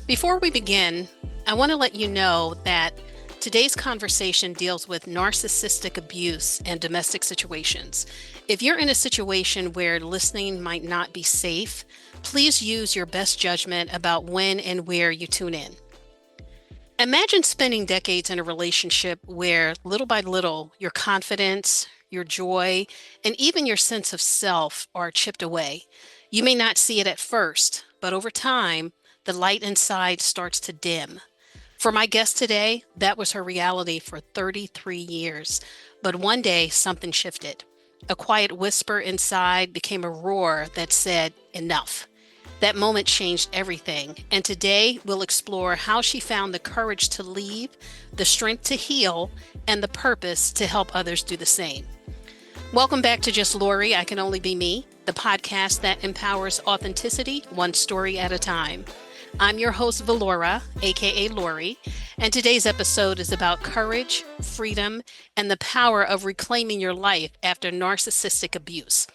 Before we begin, I want to let you know that today's conversation deals with narcissistic abuse and domestic situations. If you're in a situation where listening might not be safe, please use your best judgment about when and where you tune in. Imagine spending decades in a relationship where little by little your confidence, your joy, and even your sense of self are chipped away. You may not see it at first, but over time, the light inside starts to dim. For my guest today, that was her reality for 33 years. But one day, something shifted. A quiet whisper inside became a roar that said, "Enough." That moment changed everything. And today, we'll explore how she found the courage to leave, the strength to heal, and the purpose to help others do the same. Welcome back to Just Lori, I Can Only Be Me, the podcast that empowers authenticity one story at a time. I'm your host, VaLora-aka Lori, and today's episode is about courage, freedom, and the power of reclaiming your life after narcissistic abuse.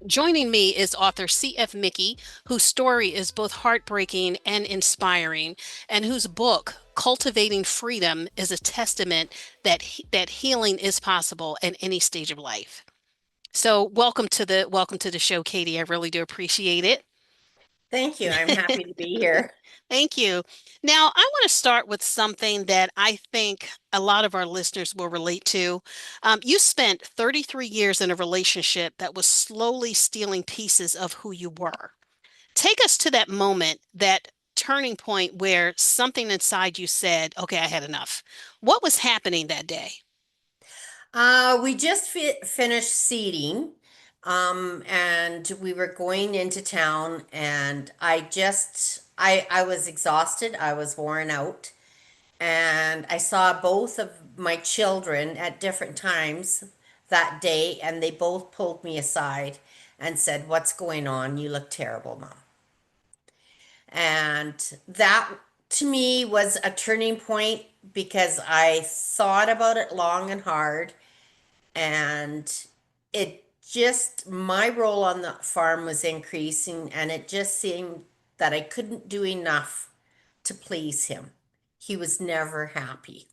Joining me is author C.F. Micky, whose story is both heartbreaking and inspiring, and whose book, Cultivating Freedom, is a testament that healing is possible at any stage of life. So, welcome to the show, Katie. I really do appreciate it. Thank you. I'm happy to be here. Thank you. Now, I want to start with something that I think a lot of our listeners will relate to. You spent 33 years in a relationship that was slowly stealing pieces of who you were. Take us to that moment, that turning point where something inside you said, okay, I had enough. What was happening that day? We just finished seeding, and we were going into town, and I was exhausted. I was worn out, and I saw both of my children at different times that day, and they both pulled me aside and said, "What's going on? You look terrible, Mom." And that to me was a turning point because I thought about it long and hard, and it just my role on the farm was increasing, and it just seemed that I couldn't do enough to please him. He was never happy.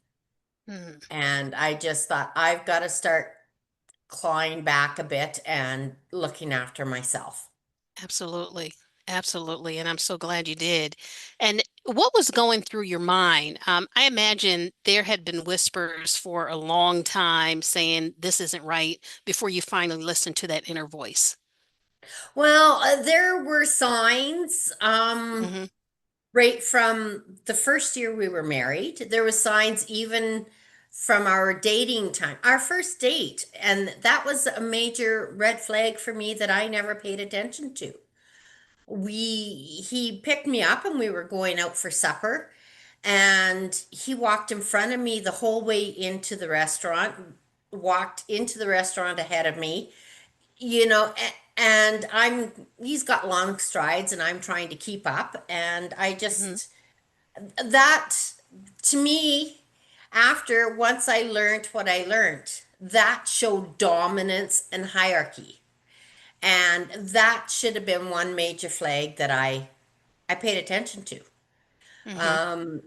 Hmm. And I just thought I've got to start clawing back a bit and looking after myself. Absolutely. Absolutely. And I'm so glad you did. And what was going through your mind? I imagine there had been whispers for a long time saying this isn't right before you finally listened to that inner voice. Well, there were signs. Hmm. Right from the first year we were married, there was signs even from our dating time, our first date, and that was a major red flag for me that I never paid attention to. He picked me up and we were going out for supper, and he walked in front of me the whole way into the restaurant, walked into the restaurant ahead of me, and he's got long strides and I'm trying to keep up, and I Hmm. just that to me, after once I learned what I learned, that showed dominance and hierarchy, and that should have been one major flag that I paid attention to. Hmm.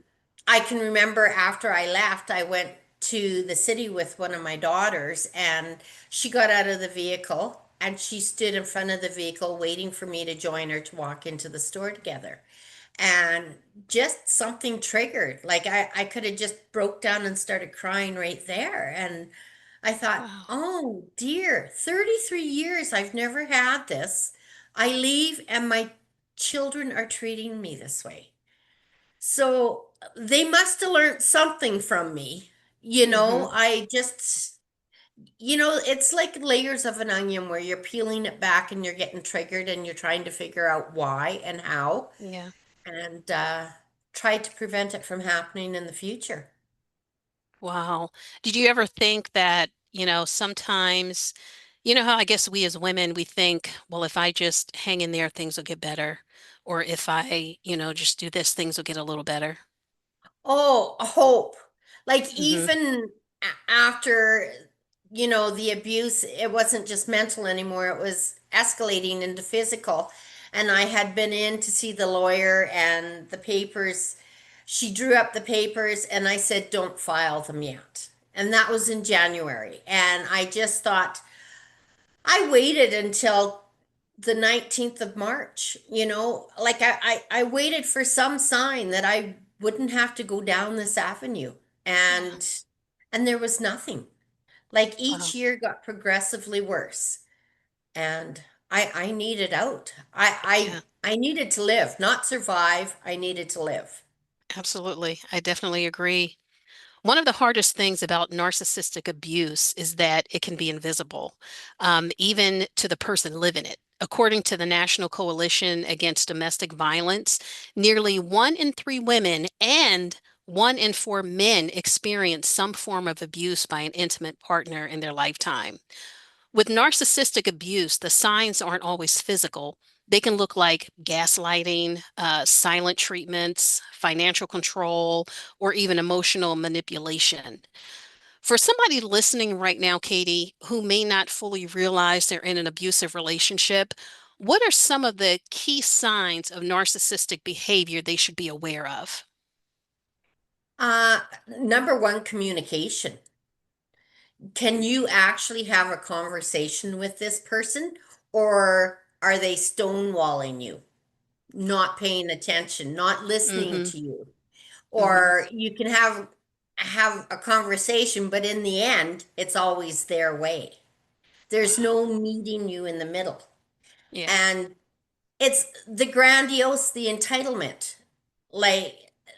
I can remember after I left, I went to the city with one of my daughters, and she got out of the vehicle and she stood in front of the vehicle waiting for me to join her to walk into the store together. And just something triggered. Like I could have just broke down and started crying right there. And I thought, Wow. oh dear, 33 years I've never had this. I leave and my children are treating me this way. So they must have learned something from me. Hmm. I just, it's like layers of an onion where you're peeling it back and you're getting triggered and you're trying to figure out why and how. Yeah. And try to prevent it from happening in the future. Wow. Did you ever think that, sometimes, how I guess we as women, we think, well, if I just hang in there, things will get better. Or if I, just do this, things will get a little better. Oh, hope. Like Hmm. even after, the abuse, it wasn't just mental anymore. It was escalating into physical. And I had been in to see the lawyer and the papers. She drew up the papers and I said, don't file them yet. And that was in January. And I just thought, I waited until the 19th of March, like I waited for some sign that I wouldn't have to go down this avenue. Yeah. And there was nothing. Like each Wow. year got progressively worse. And I needed out. I Yeah, I I needed to live, not survive. I needed to live. absolutely. I definitely agree. One of the hardest things about narcissistic abuse is that it can be invisible, even to the person living it. According to the National Coalition Against Domestic Violence, nearly 1 in 3 women and 1 in 4 men experience some form of abuse by an intimate partner in their lifetime. With narcissistic abuse, the signs aren't always physical. They can look like gaslighting, silent treatments, financial control, or even emotional manipulation. For somebody listening right now, Katie, who may not fully realize they're in an abusive relationship, what are some of the key signs of narcissistic behavior they should be aware of? Uh, Number one, communication. Can you actually have a conversation with this person, or are they stonewalling you, not paying attention, not listening Hmm. to you? Hmm. Or you can have a conversation, but in the end, it's always their way. There's Wow. no meeting you in the middle. Yeah. And it's the grandiose, the entitlement. Like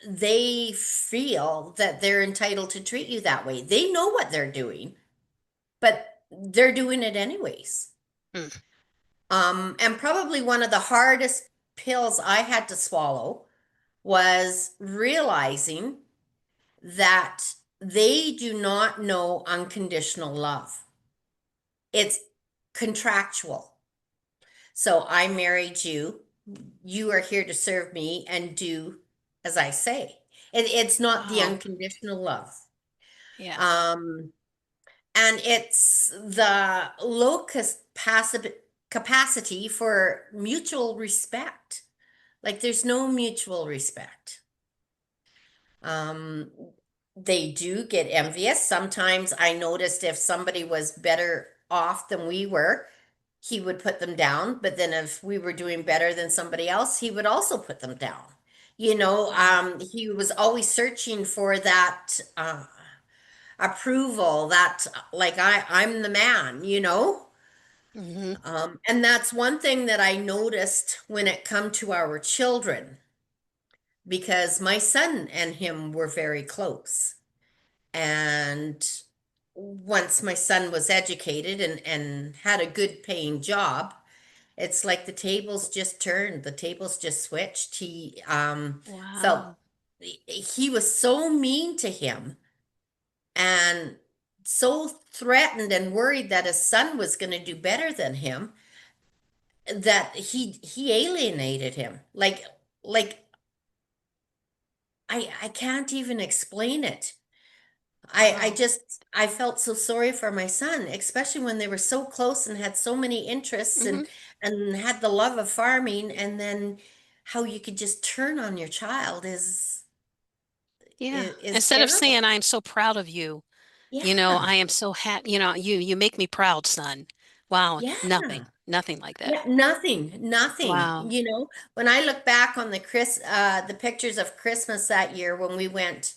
they feel that they're entitled to treat you that way. They know what they're doing, but they're doing it anyways. Mm. And probably one of the hardest pills I had to swallow was realizing that they do not know unconditional love. It's contractual. So I married you. You are here to serve me and do as I say. It's not the Wow. unconditional love. Yeah. Um, and it's the low passive capacity for mutual respect. Like there's no mutual respect. Um, they do get envious. Sometimes I noticed if somebody was better off than we were, he would put them down. But then if we were doing better than somebody else, he would also put them down. Wow. He was always searching for that approval, that like I'm the man, Hmm. And that's one thing that I noticed when it come to our children, because my son and him were very close. And once my son was educated and had a good paying job, it's like the tables just turned, the tables just switched. He felt Wow. he was so mean to him and so threatened and worried that his son was going to do better than him that he alienated him. Like I can't even explain it. I Wow. just I felt so sorry for my son, especially when they were so close and had so many interests Hmm. and had the love of farming, and then how you could just turn on your child Yeah. is Instead of terrible. saying, I'm so proud of you, Yeah. I am so happy, you make me proud, son. Wow. Yeah. Nothing like that. Yeah, nothing. Wow. When I look back on the pictures of Christmas that year when we went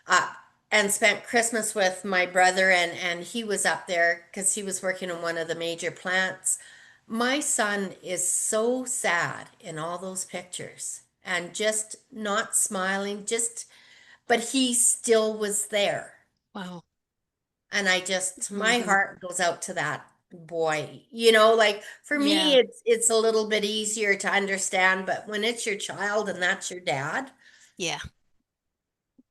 uh, and spent Christmas with my brother, and he was up there because he was working on one of the major plants. My son is so sad in all those pictures and just not smiling, but he still was there. Wow. And my Hmm. heart goes out to that boy. Like for me, Yeah. it's a little bit easier to understand, but when it's your child and that's your dad, Yeah.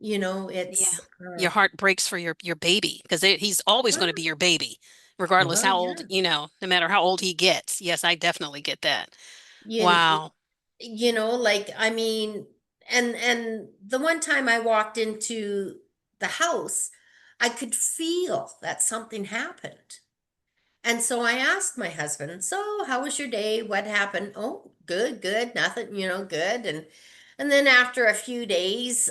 You know, Yeah. it's Your heart breaks for your baby because he's always going to be your baby, regardless well, how old, yeah. no matter how old he gets. Yes, I definitely get that. You, Wow. you know, like I mean, and the one time I walked into the house, I could feel that something happened. And so I asked my husband, "So, how was your day? What happened?" "Oh, good, good, nothing, good." And then after a few days,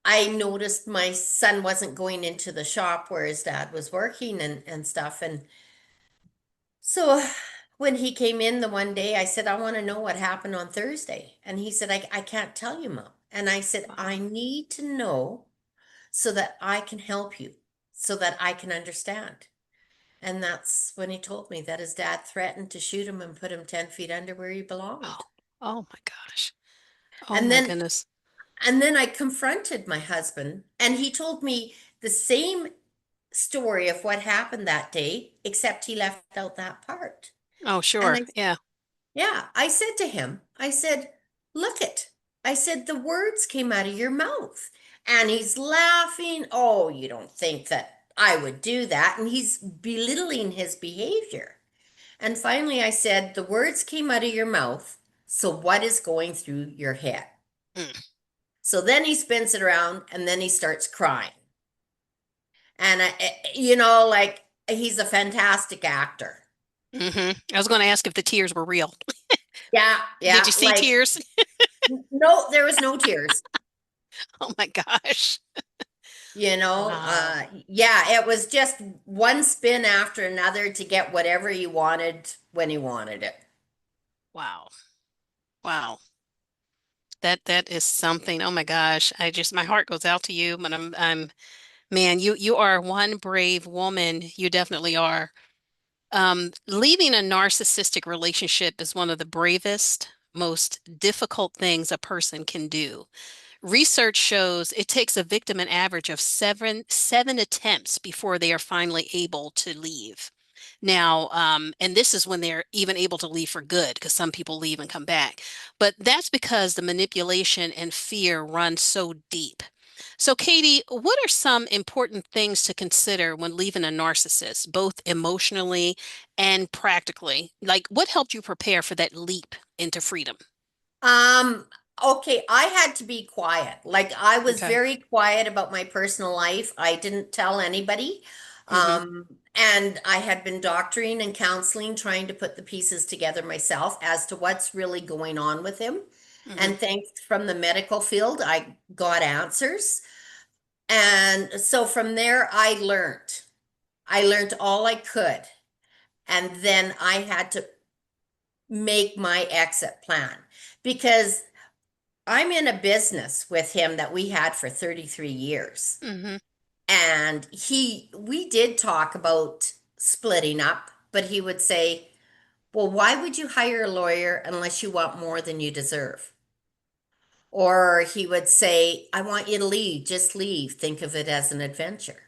I noticed my son wasn't going into the shop where his dad was working and stuff. And so when he came in the one day, I said, "I want to know what happened on Thursday." And he said, I can't tell you, Mom. And I said, "I Wow. need to know so that I can help you, so that I can understand." And that's when he told me that his dad threatened to shoot him and put him 10 feet under where he belonged. Oh, oh my gosh. Oh And my then goodness. and then I confronted my husband, and he told me the same story of what happened that day, except he left out that part. Oh, And sure. Yeah. I said to him, I said, "Look it." I said, "The words came out of your mouth." And he's laughing. "Oh, you don't think that I would do that?" And he's belittling his behavior. And finally, I said, "The words came out of your mouth. So what is going through your head?" Mm. So then he spins it around and then he starts crying. And like he's a fantastic actor. I was going to ask if the tears were real. Yeah, Did yeah. you see Like, tears? no, there was no tears. Oh my gosh. Wow. Yeah, it was just one spin after another to get whatever he wanted when he wanted it. Wow. Wow. That is something. Oh my gosh. My heart goes out to you, but I'm man, you are one brave woman. You definitely are. Leaving a narcissistic relationship is one of the bravest, most difficult things a person can do. Research shows it takes a victim an average of seven attempts before they are finally able to leave. Now, and this is when they're even able to leave for good, because some people leave and come back. But that's because the manipulation and fear run so deep. So, Katie, what are some important things to consider when leaving a narcissist, both emotionally and practically? Like, what helped you prepare for that leap into freedom? Um, okay, I had to be quiet. Like I was Okay. very quiet about my personal life. I didn't tell anybody. Hmm. And I had been doctoring and counseling, trying to put the pieces together myself as to what's really going on with him. Hmm. And thanks from the medical field, I got answers. And so from there, I learned. I learned all I could. And then I had to make my exit plan because I'm in a business with him that we had for 33 years. Hmm. And we did talk about splitting up, but he would say, "Well, why would you hire a lawyer unless you want more than you deserve?" Or he would say, "I want you to leave, just leave. Think of it as an adventure."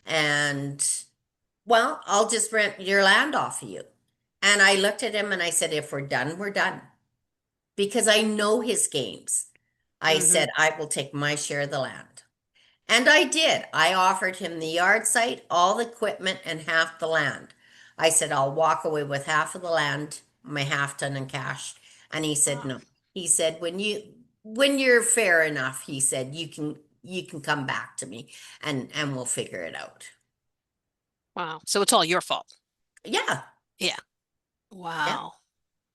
And well, "I'll just rent your land off of you." And I looked at him and I said, "If we're done, we're done." Because I know his games. I Hmm. said, "I will take my share of the land." And I did. I offered him the yard site, all the equipment, and half the land. I said, "I'll walk away with half of the land, my half ton in cash." And he said, Wow. "No." He said, when you're fair enough," he said, "you can come back to me and we'll figure it out." Wow. So it's all your fault. Yeah. Yeah. Yeah. Wow.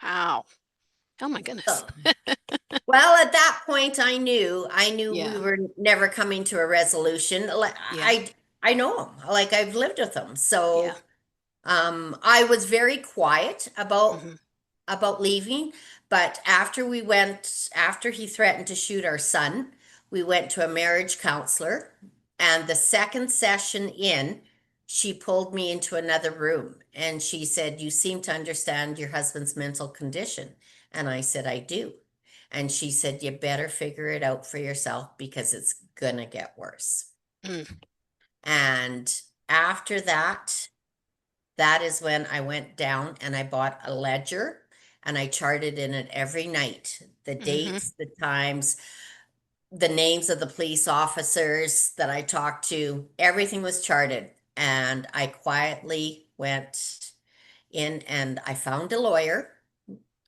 Wow. Oh my So, goodness. well, at that point, I knew we Yeah. were never coming to a resolution. Like Yeah. I know him. Like I've lived with him. Yeah. So I was very quiet Hmm. about leaving, but after he threatened to shoot our son, we went to a marriage counselor, and the second session in, she pulled me into another room and she said, "You seem to understand your husband's mental condition." And I said, "I do." And she said, "You better figure it out for yourself because it's gonna get worse." Mm. And after that, that is when I went down and I bought a ledger and I charted in it every night the Hmm. dates, the times, the names of the police officers that I talked to. Everything was charted. And I quietly went in and I found a lawyer.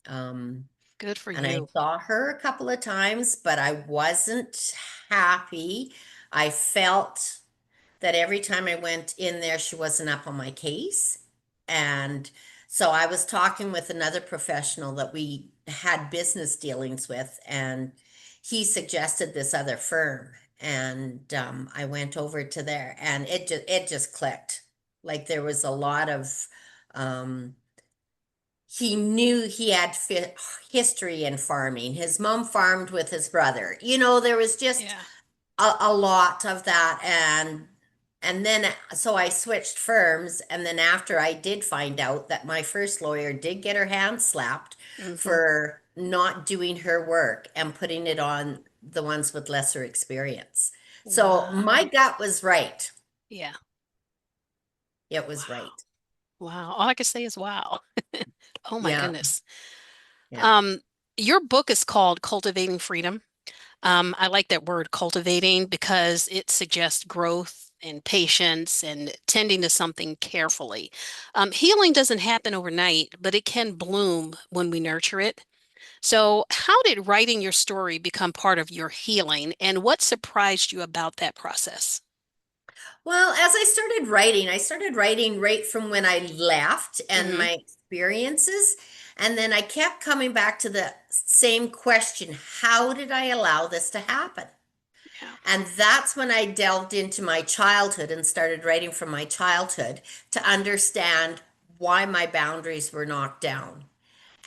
Um, Good for and I you. saw her a couple of times, but I wasn't happy. I felt that every time I went in there, she wasn't up on my case. And so I was talking with another professional that we had business dealings with, and he suggested this other firm. And I went over to there, and it just clicked. Like there was a lot of um, he knew he had history in farming. His mom farmed with his brother. There was just Yeah. a lot of that. And then so I switched firms, and then after I did find out that my first lawyer did get her hand slapped Hmm. for not doing her work and putting it on the ones with lesser experience. So my Wow. gut was right. Yeah. It was Wow. right. Wow. All I can say is wow. Oh my Yeah. goodness. Yeah. Um, your book is called Cultivating Freedom. I like that word cultivating because it suggests growth and patience and tending to something carefully. Healing doesn't happen overnight, but it can bloom when we nurture it. So, how did writing your story become part of your healing, and what surprised you about that process? Well, as I started writing right from when I left and Hmm. my experiences. And then I kept coming back to the same question: how did I allow this to happen? Yeah. And that's when I delved into my childhood and started writing from my childhood to understand why my boundaries were knocked down.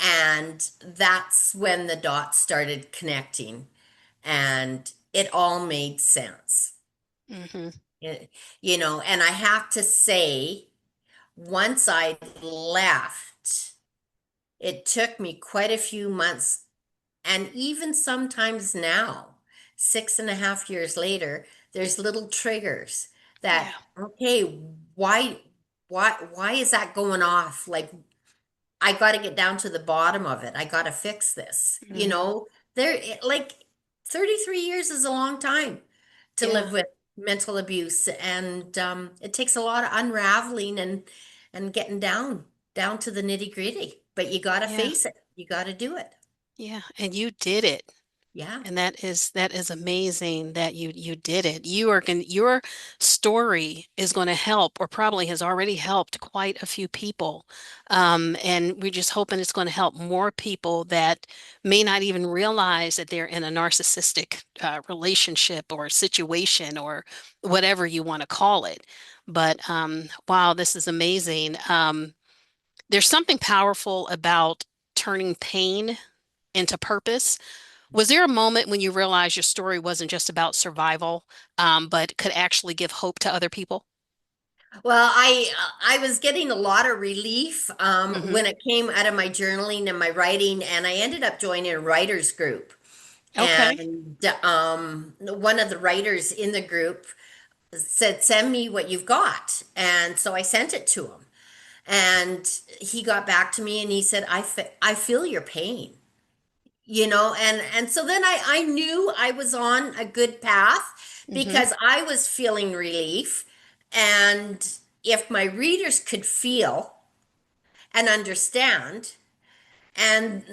And that's when the dots started connecting and it all made sense. Hmm. It- and I have to say, once I left, it took me quite a few months, and even sometimes now, 6.5 years later, there's little triggers Yeah. that, okay, why is that going off? Like, I got to get down to the bottom of it. I got to fix this. Hmm. Like 33 years is a long time to Yeah. live with mental abuse, and it takes a lot of unraveling and getting down to the nitty-gritty. But you got to Yeah. face it. You got to do it. Yeah. And you did it. Yeah. And that is amazing that you did it. Your story is going to help, or probably has already helped quite a few people. And we're just hoping it's going to help more people that may not even realize that they're in a narcissistic relationship or situation or whatever you want to call it. But wow, this is amazing. There's something powerful about turning pain into purpose. Was there a moment when you realized your story wasn't just about survival, but could actually give hope to other people? Well, I was getting a lot of relief Hmm. when it came out of my journaling and my writing, and I ended up joining a writers group. Okay. And one of the writers in the group said, "Send me what you've got." And so I sent it to him. And he got back to me and he said, I feel your pain. And so then I knew I was on a good path Hmm. because I was feeling relief. And if my readers could feel and understand, and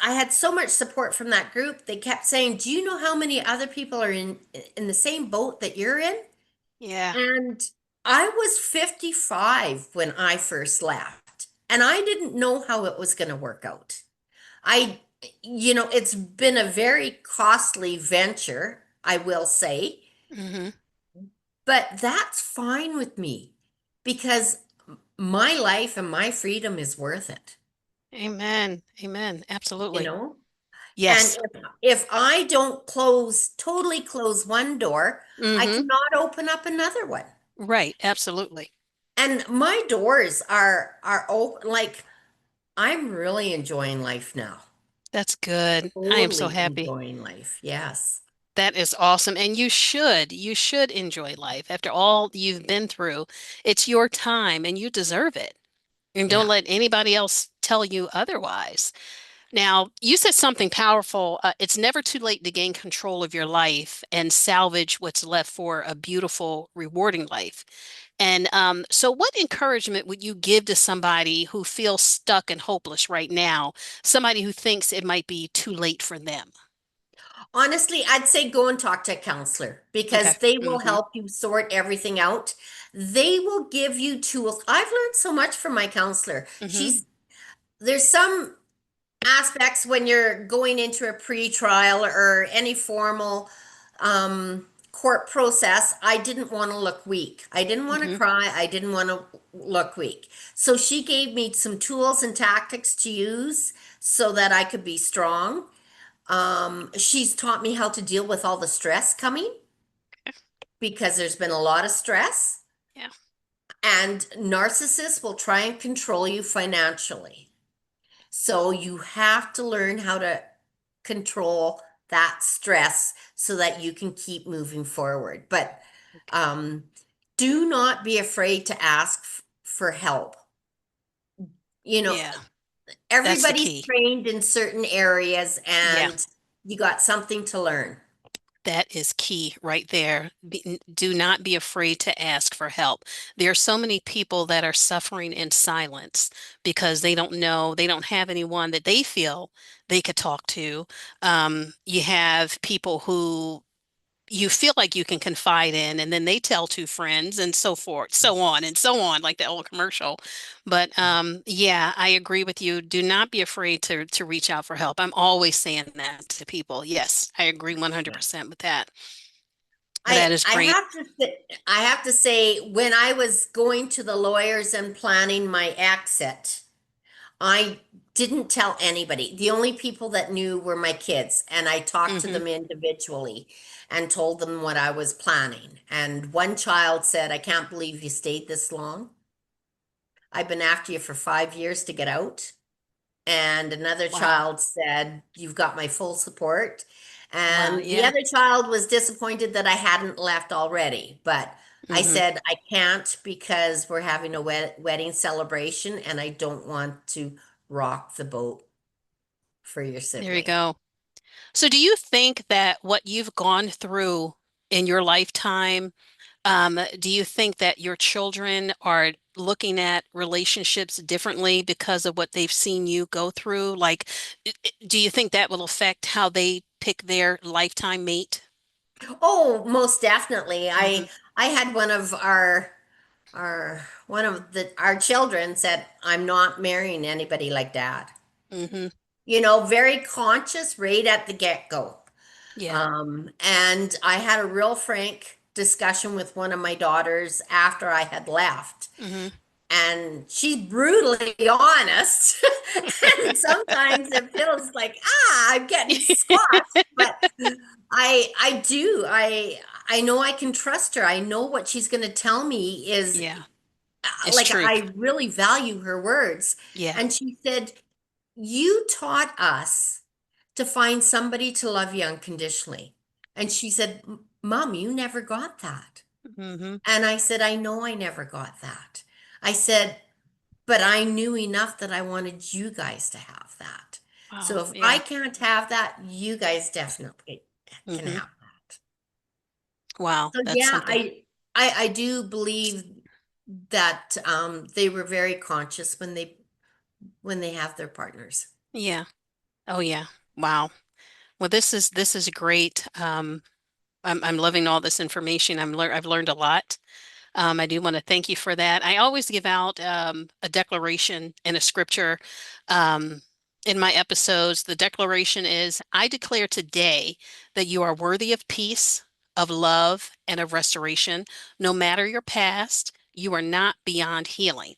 I had so much support from that group, they kept saying, "Do you know how many other people are in the same boat that you're in?" Yeah. And I was 55 when I first left, and I didn't know how it was going to work out. I, it's been a very costly venture, I will say, Hmm. but that's fine with me because my life and my freedom is worth it, Amen. Amen. you Absolutely. know? And Yes. if I don't totally close one door, I Hmm. cannot open up another one. Right. Absolutely. And my doors are open. Like I'm really enjoying life now. That's good. I am so Totally happy. enjoying life. Yes. That is awesome. And you should. You should enjoy life. After all you've been through, it's your time and you deserve it. And don't Yeah. let anybody else tell you otherwise. Now, you said something powerful. It's never too late to gain control of your life and salvage what's left for a beautiful, rewarding life. And so, what encouragement would you give to somebody who feels stuck and hopeless right now? Somebody who thinks it might be too late for them? Honestly, I'd say go and talk to a counselor Okay. because they will Mm-hmm. help you sort everything out. They will give you tools. I've learned so much from my counselor. Mm-hmm. There's some aspects when you're going into a pre-trial or any formal court process. I didn't want to look weak. I didn't want to Mm-hmm. cry. I didn't want to look weak. So she gave me some tools and tactics to use so that I could be strong. She's taught me how to deal with all the stress coming because there's been a lot of stress, Yeah. and narcissists will try and control you financially. So you have to learn how to control that stress so that you can keep moving forward. But Okay. um, do not be afraid to ask for help. You know, Yeah. That's the everybody's key. trained in certain areas Yeah. and you got something to learn. That is key right there. Do not be afraid to ask for help. There are so many people that are suffering in silence because they don't know, they don't have anyone that they feel they could talk to. You have people who you feel like you can confide in, and then they tell two friends, and so forth, so on and so on, like the old commercial. But yeah, I agree with you. Do not be afraid to reach out for help. I'm always saying that to people. Yes, I agree 100% with that. But that is I great. have to I have to say when I was going to the lawyers and planning my exit, I didn't tell anybody. The only people that knew were my kids, and I talked to Hmm. them individually and told them what I was planning. And one child said, "I can't believe you stayed this long. I've been after you for 5 years to get out." And another Wow. child said, "You've got my full support." Wow. And the Yeah. other child was disappointed that I hadn't left already. But I Hmm. said, "I can't because we're having a wedding celebration and I don't want to rock the boat for your There you sibling." go. So do you think that what you've gone through in your lifetime, do you think that your children are looking at relationships differently because of what they've seen you go through? Like, do you think that will affect how they pick their lifetime mate? Oh, most definitely. Hmm. I had one of our children said, "I'm not marrying anybody like dad." Hmm. Very conscious right at the get-go. Yeah. And I had a real frank discussion with one of my daughters after I had left. Hmm. And she's brutally honest. And sometimes it feels like, I'm getting squashed. But I know I can trust her. I know what she's going to tell me is Yeah, it's like, truth. I really value her words. Yeah. And she said, "You taught us to find somebody to love you unconditionally." And she said, "Mom, you never got that." Hmm. And I said, "I know I never got that." I said, "But I knew enough that I wanted you guys to have that. So Wow. if I Yeah. can't have that, you guys definitely can Hmm. have that." Wow. So That's yeah, something. I do believe that they were very conscious when they have their partners. Yeah. Oh, yeah. Wow. Well, this is great. I'm loving all this information. I've learned a lot. I do want to thank you for that. I always give out a declaration and a scripture in my episodes. The declaration is, I declare today that you are worthy of peace, of love, and of restoration. No matter your past, you are not beyond healing.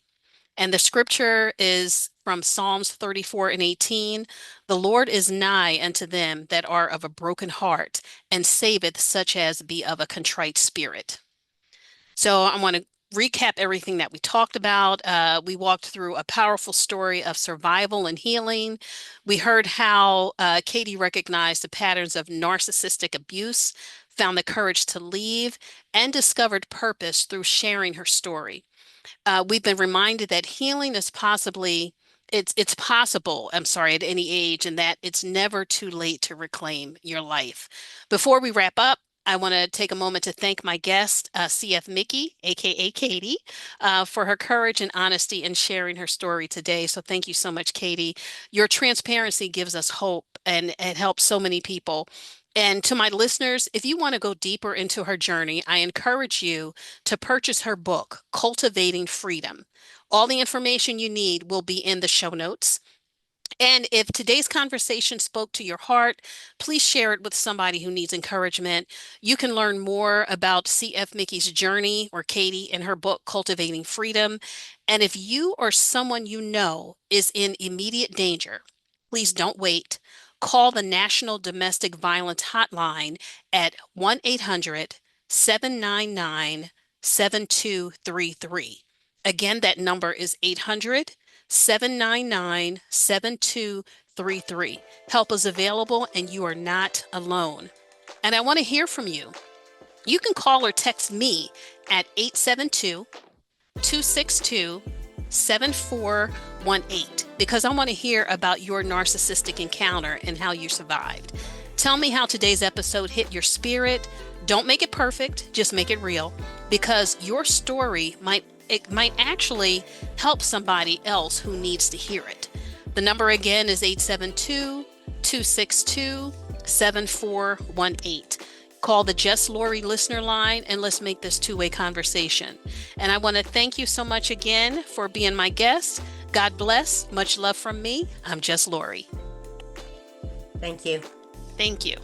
And the scripture is from Psalms 34 and 18. The Lord is nigh unto them that are of a broken heart, and saveth such as be of a contrite spirit. So I want to recap everything that we talked about. We walked through a powerful story of survival and healing. We heard how Katie recognized the patterns of narcissistic abuse, found the courage to leave, and discovered purpose through sharing her story. We've been reminded that healing is possibly it's possible, I'm sorry, at any age, and that it's never too late to reclaim your life. Before we wrap up, I want to take a moment to thank my guest, CF Micky, aka Katie, for her courage and honesty in sharing her story today. So thank you so much, Katie. Your transparency gives us hope and it helps so many people. And to my listeners, if you want to go deeper into her journey, I encourage you to purchase her book, Cultivating Freedom. All the information you need will be in the show notes. And if today's conversation spoke to your heart, please share it with somebody who needs encouragement. You can learn more about CF Mickey's journey or Katie in her book, Cultivating Freedom. And if you or someone you know is in immediate danger, please don't wait. Call the National Domestic Violence Hotline at 1-800-799-7233. Again, that number is 800-799-7233. Help is available and you are not alone. And I want to hear from you. You can call or text me at 872-262-7418 because I want to hear about your narcissistic encounter and how you survived. Tell me how today's episode hit your spirit. Don't make it perfect, just make it real because your story might actually help somebody else who needs to hear it. The number again is 872-262-7418. Call the Just Lori listener line and let's make this two-way conversation. And I want to thank you so much again for being my guest. God bless. Much love from me. I'm Just Lori. Thank you. Thank you.